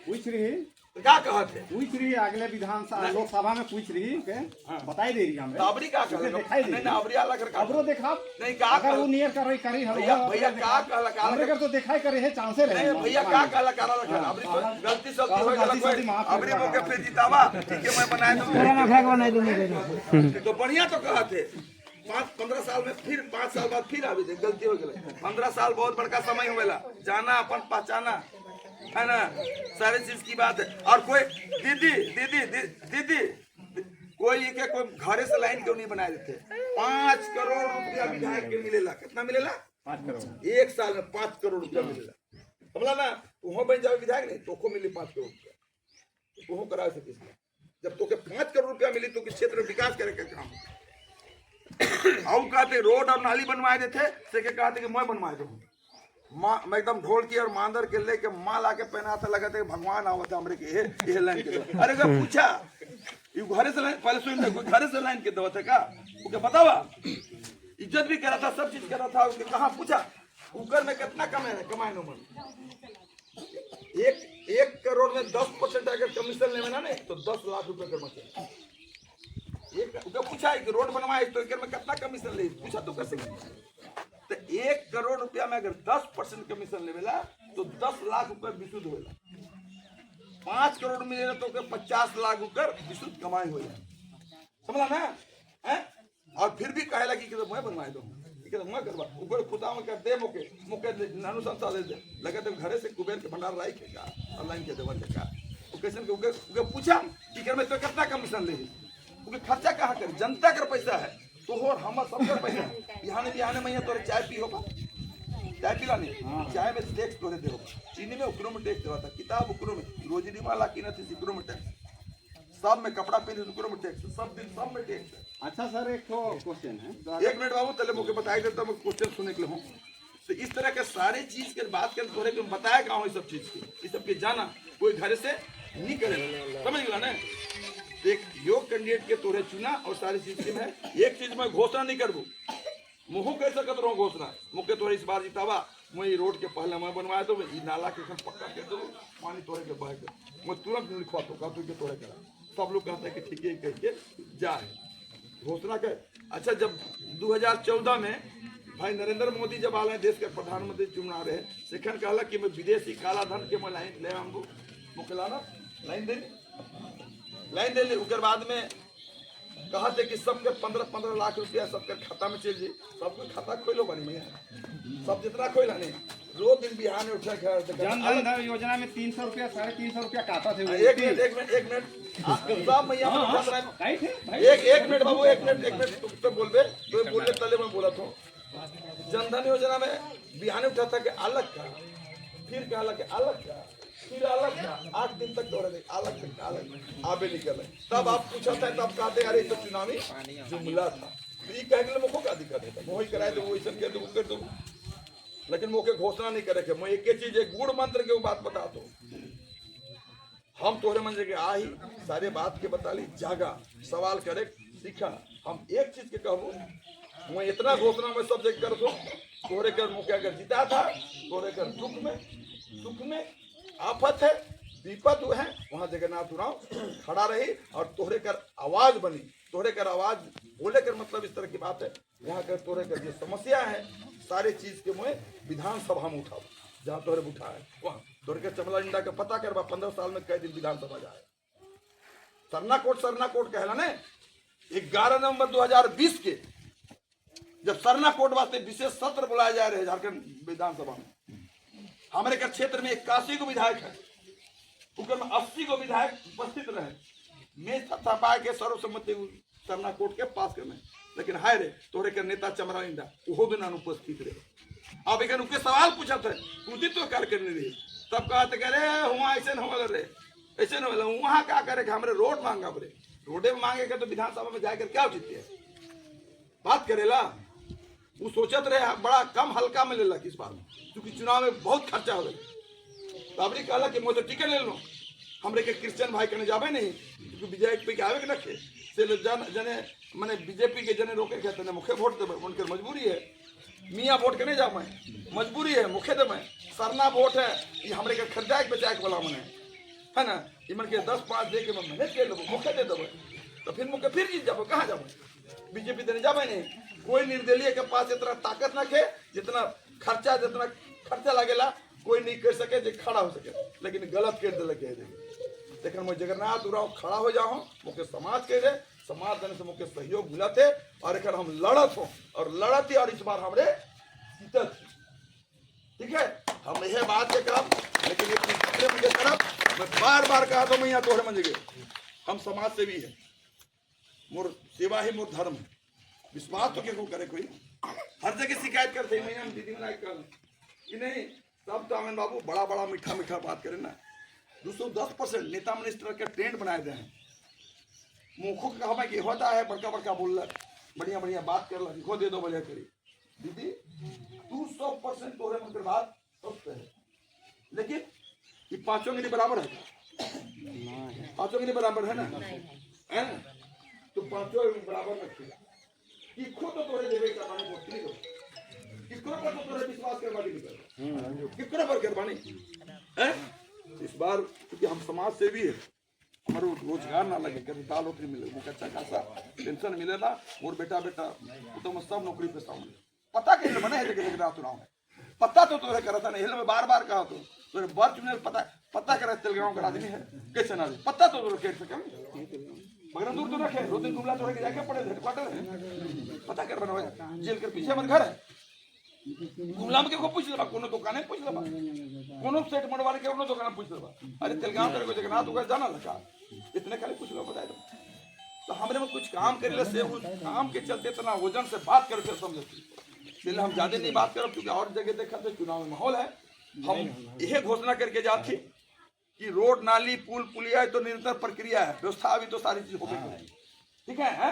पूछ रही क्या कहत है पूछ रही अगले विधानसभा लोकसभा में पूछ रही के बताई दे रही हमरे अबरी का कहले नहीं ना अबरी वाला कर अबरो देखा नहीं का अगर वो नियर कर रही करी भैया भैया का कहला का हमरे कर तो दिखाई करे है चांसे रहे नहीं भैया का कहला का अबरी तो गलती सब हो गया अबरी मौके पे जितावा ठीक है मैं बनाए दूंगा तो बढ़िया तो कहत है 5-15 साल में फिर 5 साल बाद फिर आवे गलती हो गई 15 साल बहुत बड़का समय होवेला जाना अपन पहचाना है ना सारी चीज की बात है और कोई दीदी कोई के कोई घरे से लाइन क्यों नहीं बनाए देते 5 करोड़ रुपया विधायक के मिलेला कितना मिलेला 5 करोड़ एक साल में 5 करोड़ रुपया मिलेला समझला ना वो बन जावे विधायक नहीं तो को मिले 5 करोड़ रुपया तो करा सके जब तो के 5 करोड़ रुपया मिली तो किस क्षेत्र में विकास करे का काम आओ कहते रोड और नाली बनवाए देते से के कहते कि मैं बनवाए दूं माँ मैं एकदम ढोल की और मांदर के लेके माँ लाके पहना था लगा था भगवान आवत हमरे के ये लाइन के अरे जब पूछा ये घरे से लाइन पहले सुन कोई घरे से लाइन के दवा था का ओके बतावा इज्जत भी करा था सब चीज करा था उसके कहाँ पूछा उकर में कितना कमाए नो मन 1 करोड़ में 10% अगर कमीशन लेवे ना नहीं तो 10 लाख रुपए करना चाहिए एक पूछा कि रोड बनवाए तो एक में कितना कमीशन ले पूछा तो कैसे तो 1 करोड़ रुपया में अगर 10% कमीशन लेवेला तो 10 लाख रुपए विशुद्ध होगा 5 करोड़ मिलेगा तो 50 लाख रुपए विशुद्ध कमाई हो समझला ना है और फिर भी कहे लगी कि मैं बनवाए दो मैं करवा ऊपर खुदा में कर दे मुके नानू संस्था दे लगे तो घरे से कुबेर के भंडार लाई के का ऑनलाइन के देवन का वो कैसे के पूछा कि कर में तो कितना कमीशन ले उके खर्चा कहाँ कर जनता का पैसा है तो हो हम सब कर पैसा बिहाने में तोरे चाय पी होगा चाय पिला नहीं चाय में टैक्स तोरे दे होगा चीनी में उकरो में टैक्स देवा था किताब उकरो में रोजनी वाला की थी उकरो में टैक्स सब में कपड़ा पहने उकरो में टैक्स सब दिन सब में टैक्स। अच्छा सर एक तो क्वेश्चन है 1 मिनट बाबू तले मुझे बताई देता मैं क्वेश्चन सुनने के लिए हूँ तो इस तरह के सारी चीज के बात कर तोरे के बताया कहाँ हो सब चीज की इस सब के जाना कोई घर से नहीं करेगा समझ गया ना एक योग कैंडिडेट के तोरे चुना और सारी चीज की मैं एक चीज में घोषणा नहीं करूँ मुँह कैसे कर रहा घोषणा मुख्य तोरे इस बार जितावा मैं रोड के पहले मैं बनवाया तो ई नाला के पक्का कर दो पानी तोड़े के बह के मैं तुरंत लिखवा तो कहते के तोड़े करा सब लोग कहते हैं कि ठीक है कह के जाए घोषणा कर। अच्छा जब 2014 में भाई नरेंद्र मोदी जब आए देश के प्रधानमंत्री चुना रहे सेखन कहला कि मैं विदेशी काला धन के मैं लाइन ले आऊँ मुखलाना लाइन दे ली उसके बाद में कहा थे कि सबके 15-15 लाख रुपया सबके खाता में चल जाए सबके खाता खोलो बनी मैं सब जितना खोला नहीं रोज दिन बिहार में उठा जन धन योजना में 300 रुपया 350 रुपया खाता थे एक मिनट सब मैया एक मिनट बाबू एक मिनट तुम तो बोलबे तो बोलने तले में बोला था जन धन योजना में बिहार में उठा था कि अलग का फिर कहा कि अलग का फिर अलग का 8 दिन तक दौड़े थे अलग आबे निकल तब आप पूछा था तब कहते अरे तो चुनावी जुमला था ये कह के मुझको क्या दिक्कत है वही कराए तो वही सब कर दो लेकिन मुझे घोषणा नहीं करे मैं एक चीज एक गुड़ मंत्र के बात बता दो हम तोरे मंजे के आ ही सारे बात के बता ली जागा सवाल करे सीखा हम एक चीज के कहूँ मैं इतना घोषणा में सब जगह कर दो तोरे कर मुख्य अगर जीता था तोरे कर दुख में आफत है विपत है वहां जगन्नाथ उराव खड़ा रही और तोहरे कर आवाज बनी तोहरे कर आवाज बोले कर मतलब इस तरह की बात है यहाँ कर तोहरे कर जो समस्या है सारे चीज के मुँह विधानसभा में उठाओ जहाँ तोहरे उठा है वहाँ तोहरे कर चमला इंडा का पता करवा 15 साल में कई दिन विधानसभा जाए सरना कोट कहला ने 11 नवंबर 2020 के जब सरना कोट वास्ते विशेष सत्र बुलाया जा रहे झारखंड विधानसभा में हमारे का क्षेत्र में 81 को विधायक है उनमें 80 को विधायक उपस्थित रहे मैं थपा के सर्वसम्मति सरना कोर्ट के पास करने लेकिन हाय रे तोरे के नेता चमरा इंडा वो दिन अनुपस्थित रहे अब एक उनके सवाल पूछा था कृतित्व कार्य करने रही तब कहते करे हुआ ऐसे न हो रे ऐसे न हो वहाँ क्या करे हमारे रोड मांगा बोले रोडे में मांगेगा तो विधानसभा में जाकर क्या उचित है बात करेला वो सोचत रहे बड़ा कम हल्का में लेला किस बार क्योंकि चुनाव में बहुत खर्चा हो गया तो अबरी कहला कि मैं तो टिकट ले लो हमरे के क्रिश्चियन भाई कने जावे नहीं क्योंकि बीजेपी के आवे के रखे से जने माने बीजेपी के जने रोके के तने मुखे वोट देबे उनके मजबूरी है मियां वोट के नहीं जावे मजबूरी है मुखे देबे सरना वोट है ये हमरे के खर्चा के बचाए वाला मने है ना इमन के 10-5 दे के मैं मेहनत कर लेबो मुखे दे देबे तो फिर मुखे फिर जीत जाबो कहां जाबो बीजेपी देने जावे नहीं कोई निर्दलीय के पास इतना ताकत ना के जितना खर्चा लगेला कोई नहीं कर सके जो खड़ा हो सके लेकिन गलत कर दिल कह दे लेकिन मैं जगन्नाथ उराव खड़ा हो जाऊँ मुख्य समाज कह दे समाज देने से मुख्य सहयोग मिला थे और एक हम लड़त हो और लड़त और इस बार हमरे जीतत ठीक है हम यह बात के करब लेकिन एक मुझे करब मैं बार कहा तो मैं यहाँ तोहरे मंजे हम समाज सेवी है मोर सेवा ही मोर धर्म है विश्वास तो क्यों करे कोई हर जगह शिकायत करते हैं हम दीदी बनाए कर कि नहीं सब तो आनंद बाबू बड़ा मीठा बात करें ना 210% नेता मिनिस्टर के ट्रेंड बनाए गए हैं मुखों का कहा कि होता है बड़का बोल रहा बढ़िया बात कर लिखो दे दो बढ़िया करी दीदी 200% तोहरे मन बात सत्य है लेकिन ये पांचों के लिए बराबर है पांचों के लिए बराबर है ना तो पांचों बराबर रखेगा किसको तो तोरे देवे करवानी वोट नहीं करो किसको पर तो तोरे विश्वास करवानी नहीं करो किसको पर करवानी है इस बार क्योंकि हम समाज सेवी है हमारे रोजगार ना लगे कभी दाल रोटी मिले मुझे अच्छा खासा पेंशन मिलेगा और बेटा तो मैं सब नौकरी पे सामने पता कैसे बने है जगह चुनाव में पता तो तोरे करा था नहीं मैं बार कहा तो तोरे बर्च में पता करा तेलगांव का आदमी है कैसे ना पता तो तोरे कैसे कम मगर दूर तो रखे 2 दिन गुमला तोड़ के जाके पड़े हेडक्वार्टर है पता कर बना जेल के पीछे हमारे घर है गुमला में को पूछ लेबा कोनो दुकान पूछ लेबा कोनो सेट मरवाने के कोनो दुकान पूछ लेबा अरे तेलगांव तेरे को जगन्नाथ उगा जाना लगा इतने खाली पूछ लो बताए तो हमरे में कुछ काम करेला से उस काम के चलते इतना वजन से बात करके समझती इसलिए हम ज्यादा नहीं बात करब क्योंकि और जगह देखा तो चुनाव में माहौल है हम यह घोषणा करके जाती कि रोड नाली पुल पुलिया तो निरंतर प्रक्रिया है व्यवस्था अभी तो सारी चीज हो गई ठीक है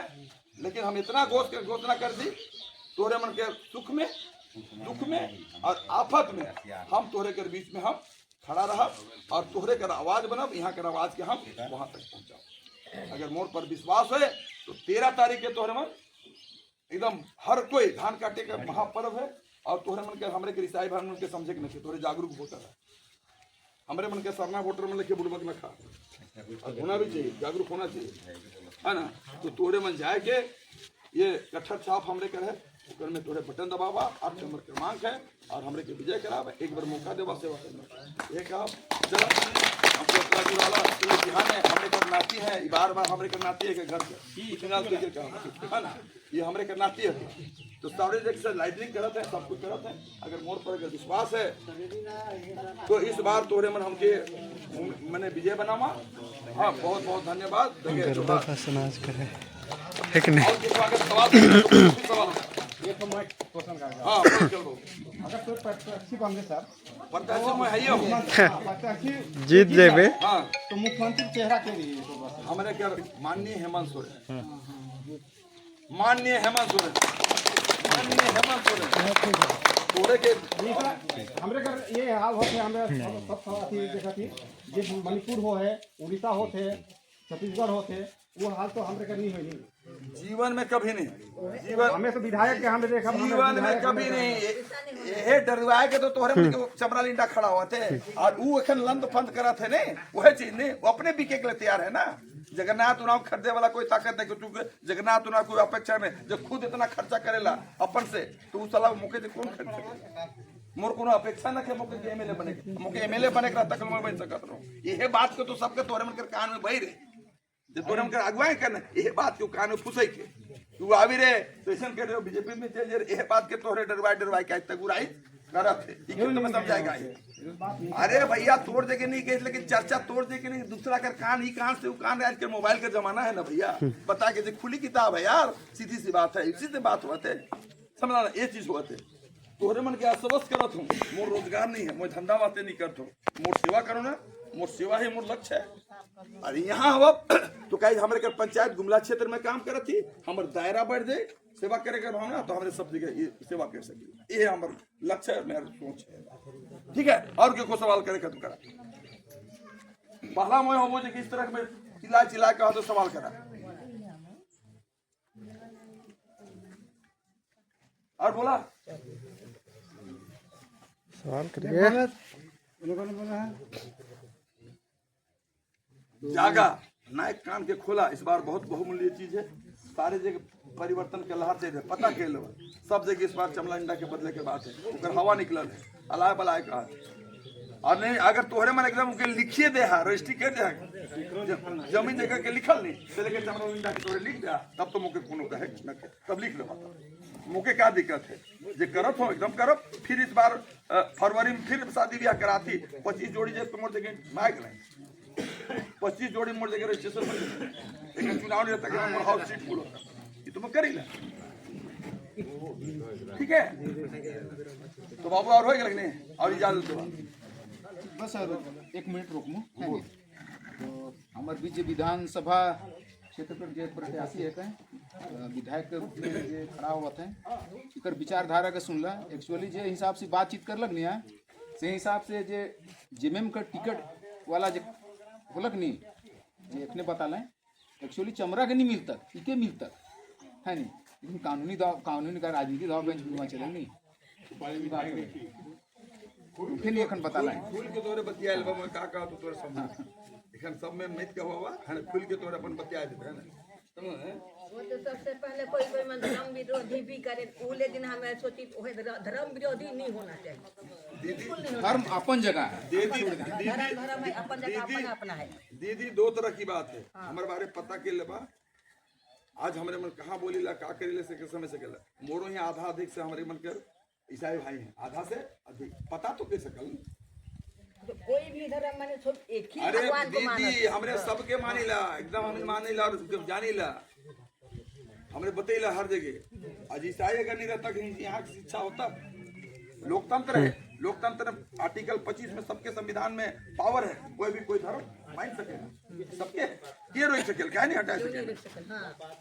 लेकिन हम इतना घोषणा कर दी तोरे मन के सुख में दुख में और आफत में हम तोहरे के बीच में हम खड़ा रह और तोहरे कर आवाज बनब यहाँ कर आवाज के हम वहां तक पहुंचाओ अगर मोर पर विश्वास है तो 13 तारीख के तोहरे मन एकदम हर कोई धान काटे का महापर्व है। और तोहरे मन के हमरे के ईसाई भाई मन के समझे के नहीं, तोहरे जागरूक वोटर है। हमरे मन के सरना वोटर मन के बुड़बक न खा, और होना भी चाहिए, जागरूक होना चाहिए, है ना। तो तोहरे मन जाए के ये कट्ठर छाप हमरे कर है, ओकर में तोहरे बटन दबावा, 8 नंबर क्रमांक है, और हमरे के विजय करावे, एक बार मौका देवा सेवा करना। ये कहा जरा हमको इतना जुड़ाला तो ध्यान है, हमरे कर नाती है, बार हमरे कर नाती है के घर से चुनाव के कहा, है ना। ये हमरे कर नाती है, तो सारे देख से लाइटनिंग करते हैं, सब कुछ करते हैं। अगर मोर पर अगर विश्वास है तो इस बार तोहरे मन हमके मैंने विजय बनावा। हाँ, बहुत बहुत धन्यवाद। समाज करे एक नहीं और किसी अगर सवाल ये तो मैं क्वेश्चन कर हाँ चलो, अगर कोई प्रत्याशी बन गए सर, प्रत्याशी में है ये प्रत्याशी जीत जेबे हाँ, तो मुख्यमंत्री चेहरा के लिए तो बस हमारे क्या माननीय हेमंत सोरेन, माननीय हेमंत सोरेन, माननीय हेमंत सोरेन तोड़े के हमरे घर ये हाल होते हमरे सब अथी देखा थी जे मणिपुर हो है, उड़ीसा होते, छत्तीसगढ़ होते, वो हाल तो हमरे घर नहीं हुई नहीं। जीवन में कभी नहीं, जीवन हमें तो विधायक के हमने देखा जीवन में कभी नहीं। ये डरवाए के तो तोहरे मन के चमड़ा लिंडा खड़ा हुआ थे, और वो एखन लंद फंद करा थे ने, वह चीज ने वो अपने बिके के लिए तैयार है ना। जगन्नाथ उनाव खरीदे वाला कोई ताकत नहीं, क्योंकि जगन्नाथ उनाव कोई अपेक्षा में जब खुद इतना खर्चा करेला अपन से, तो उस सलाह मौके से कौन खरीद सकेगा। मोर कोनो अपेक्षा न के मौके के एमएलए बने के, मौके एमएलए बने के तक मैं बन सकत रहो। ये बात को तो सबके तोहरे मन के कान में बही रे, जे तोरे मन के अगुवाई करना, ये बात के कान में फुसई के तू आवी रे तो ऐसा कर रहे हो बीजेपी में चल जे, ये बात के तोहरे डरवाई के तक बुराई करत है, ये क्यों तुम्हें समझाएगा ये। अरे भैया तोड़ दे के नहीं कहे, लेकिन चर्चा तोड़ दे के नहीं, दूसरा कर कान ही कान से कान। आज के मोबाइल का जमाना है ना भैया, बता के खुली किताब है यार, सीधी सी बात है, इसी से बात होते समझना, ये चीज होते। तोहरे मन के आश्वस्त करत हूँ, मोर रोजगार नहीं है, मैं धंधा बातें नहीं करता हूँ, मोर सेवा करो ना, मोर सेवा ही मोर लक्ष्य है। अरे यहाँ हम तो कहीं हमारे कर पंचायत गुमला क्षेत्र में काम करत थी, हमारे दायरा बढ़ जाए सेवा करे कर भावना, तो हमारे सब जगह सेवा कर सके, ये हमारा लक्ष्य है, मेरा सोच है। ठीक है, और क्यों सवाल करे कर तू करा पहला मैं हो मुझे किस तरह में चिल्ला कहा तो सवाल करा, और बोला सवाल करिए। जागा नायक कान के खोला, इस बार बहुत बहुमूल्य चीज है, सारे जगह परिवर्तन के लहर से पता के लो, सब जगह इस बार चमला इंडा के बदले के बात है, उनका हवा निकलल है, अलाय बलाय कहा। और नहीं अगर तोहरे मन एकदम उनके लिखिए दे हा, रजिस्ट्री कर दे, जमीन जगह के लिखल नहीं से लेके चमला इंडा के तोहरे लिख दे, तब तो मुके कोनो कहे न कहे, तब लिख लो, मुके क्या दिक्कत है, जे करत हो एकदम करब। फिर इस बार फरवरी में फिर शादी ब्याह कराती, 25 जोड़ी जे मोर जगह मांग नहीं, 25 जोड़ी मोर जगह रजिस्ट्रेशन में, लेकिन चुनाव नहीं तक मोर हाउस सीट फुल होता, ये तो मैं करी ना। ठीक है, तो बाबू और हो गए नहीं, और इजाजत दो बस सर 1 मिनट रोकमु। तो हमारे बीच विधानसभा क्षेत्र पर जो प्रत्याशी है विधायक के रूप में जो खड़ा हुआ था, इकर विचारधारा के सुनला, एक्चुअली जे हिसाब से बातचीत करलक नहीं है, से हिसाब से जे जेएमएम का टिकट वाला जो होलक नहीं, जे अपने बतालें एक्चुअली चमड़ा के नहीं मिलता, इके मिलता है नहीं, लेकिन कानूनी का राजनीति दाव बेंच में चले नहीं, फिर एखन बतालें खुल के तोरे बतियाइल बा, मैं का तो तोरे समझ एखन सब में मित के होवा है, खुल के तोरे अपन बतिया देबे ना, समझ है। वो तो सबसे पहले कोई में धर्म विरोधी भी करे, उले दिन हमें सोची ओहे धर्म विरोधी नहीं होना चाहिए। धर्म अपन जगह है, धर्म है अपन जगह अपना है। दीदी 2 तरह की बात है, हमारे बारे पता के लेबा, आज हमारे मन कहाँ बोली ला का करेले से के समय से गेला, मोरो यहाँ आधा अधिक से हमारे मन कर ईसाई भाई हैं, आधा से अधिक पता तो कैसे कल। तो कोई भी धर्म माने सब एक ही अरे भगवान को मानत दीदी हमरे सबके मानिला, एकदम हम मानिला और जानिला, हमरे बतैला हर जगह। आज ईसाई अगर नहीं रहता कहीं यहाँ की शिक्षा होता, लोकतंत्र है, लोकतंत्र आर्टिकल 25 में सबके संविधान में पावर है, कोई भी कोई धर्म मान सके, सबके के रोक सके, क्या नहीं हटा सके।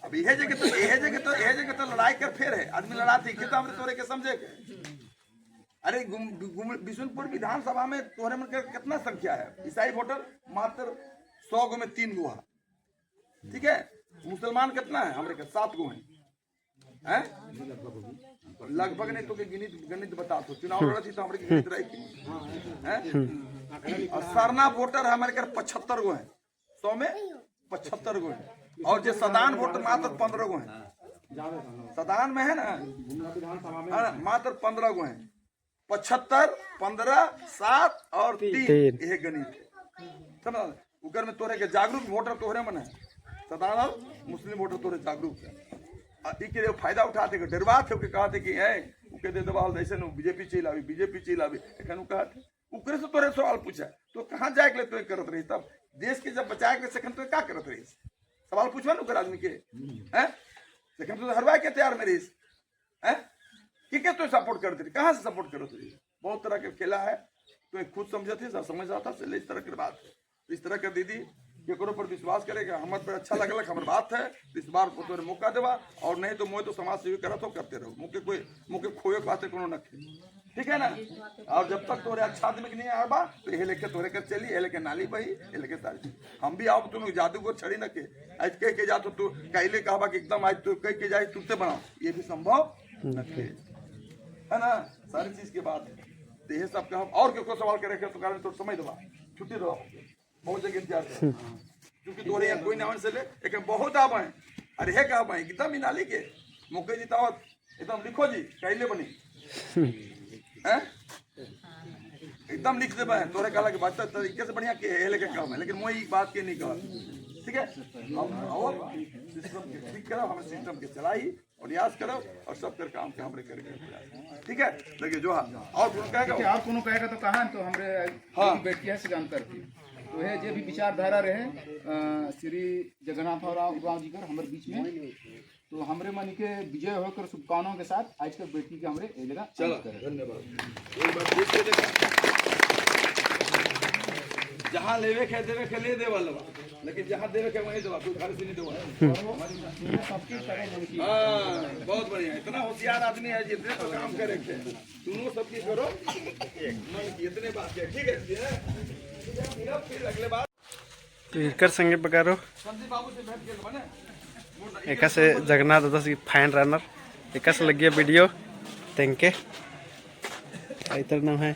अब यह जगह तो लड़ाई कर फेर है, आदमी लड़ाते खेता हमरे तोरे के समझे के। अरे बिशुनपुर विधानसभा में तोहरे मन के कितना संख्या है, ईसाई वोटर मात्र 100 गो में 3 गो है, ठीक है, मुसलमान कितना है, हमरे के 7 गो है, हैं? लगभग नहीं तो के गणित बता तो चुनाव लड़ा थी तो हमारे गणित रही हैं? और सरना वोटर हमारे घर 75 गो है, 100 में 75 गो है, और जो सदान वोटर मात्र 15 गो है। सदान में है ना मात्र 15 गो है। 75, 15, 7 और 3 यह गणित है। समझ उगर में तोरे के जागरूक वोटर तोहरे मन है, सदान और मुस्लिम वोटर तोरे जागरूक है। इके फायदा उठाते के डरवात है, कहते कि है उके दे दबाव ऐसे न बीजेपी चिल्लावी एखन उ कहत उकरे से तोरे सवाल पूछा तो कहां जाए के लिए तो करत रही, तब देश के जब बचाए के सेकंड तो का करत रही, सवाल पूछवा न कर आदमी के हैं सेकंड तो हरवाए के तैयार में रही हैं कि तो सपोर्ट करते रही, कहां से सपोर्ट करत रही। बहुत तरह के खेला है तो खुद समझते समझ आता से इस तरह की बात है। इस तरह के दीदी केकरो पर विश्वास करेगा हमारे पर अच्छा लगल हमारे बात है तो इस बार तो मौका देवा, और नहीं तो मोए तो समाज सेवी करत हो करते रहो, मुके खोए बातें कोनो न ठीक है ना। और जब तक तोरे अच्छा आदमी के नहीं आबा तो ये लेके तोरे कर चली, ये लेके नाली बही, ये लेके सारी हम भी आओ तुम जादू को छड़ी न के आज कह के जा तो तू कहले कहबा कि एकदम आज तो कह के जाए तुरते बनाओ, ये भी संभव न है ना। सारी चीज के बात है तो ये सब का हम और क्यों सवाल करे तो कारण तो समझ दबा छुट्टी रहो बहुत जगह इंतजार कर क्योंकि तोरे यहाँ कोई नावन से ले एक बहुत आब है। अरे है का आब एकदम ही नाली के मुके जी तावत एकदम लिखो जी कहले बनी हैं एकदम लिख दे तोरे कहला के बात तरीके से बढ़िया के है लेके काम है, लेकिन मोई बात के नहीं कहा ठीक है। हम और सिस्टम के ठीक करो, हमें सिस्टम के चलाई और याद करो और सब कर काम के हमरे करके ठीक है लगे जो और कहेगा और कोनो कहेगा तो कहा तो हमरे बैठिया से जान करती तो है जे भी विचारधारा रहे श्री जगन्नाथ राव जी कर हमारे बीच में तो हमरे मन के विजय होकर शुभकामनाओं के साथ आज तक बैठी के हमरे ए जगह चलो धन्यवाद। एक बात देख के देखा जहाँ लेवे के देवे के ले देवा लवा, लेकिन जहाँ देवे के वहीं देवा, कोई घर से नहीं देवा। हाँ बहुत बढ़िया, इतना होशियार आदमी है जितने तो काम करे थे दोनों सबकी करो मन की इतने बात है ठीक है। फिर अगले बात तो इकर संगे बगारो संदीप बाबू से बैठ के बने एक से जगन्नाथ दादा की फाइन रनर एक से लगी वीडियो थैंक यू इतर नाम है